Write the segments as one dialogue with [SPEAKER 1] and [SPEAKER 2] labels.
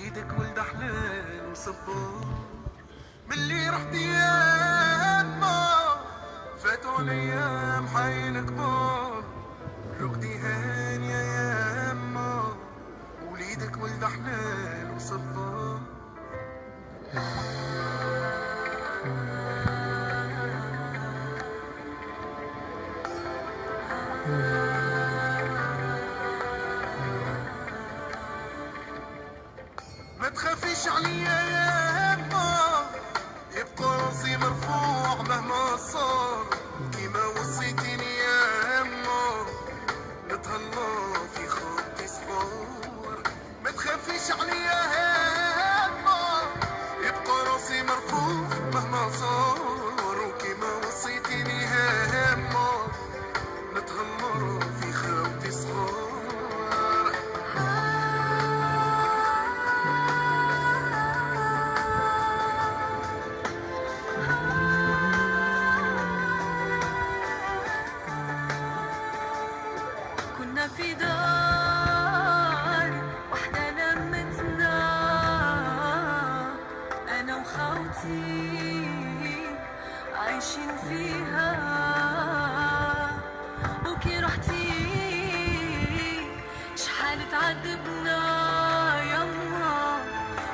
[SPEAKER 1] وليدك ولد حلال وصبار. ملي رحت ياما فاتوا الايام حيل كبار. ركضي هانية ياما وليدك ولد حلال وصبار. ما تخافيش عليا ياما يبقى راسي مرفوع مهما صار. كيما وصيتيني ياما نتهلا في خطي صغار. ما تخافيش عليا ياما يبقى راسي مرفوع مهما صار. وكيما وصيتيني ياما نتهلا في خطي صغار.
[SPEAKER 2] كنا في دار وحدة لمتنا أنا وخوتي عايشين فيها. وكي رحتي شحال تعذبنا يما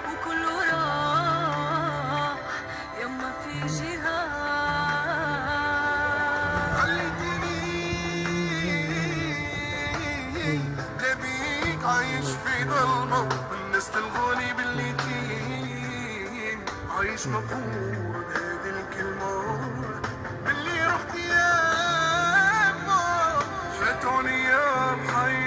[SPEAKER 2] وكله راح يما في جهة.
[SPEAKER 1] عايش في ظلمة والناس تلغوني بالليتين. عايش مقهور بهذه الكلمة. باللي رحت ياما فاتوني ايام حي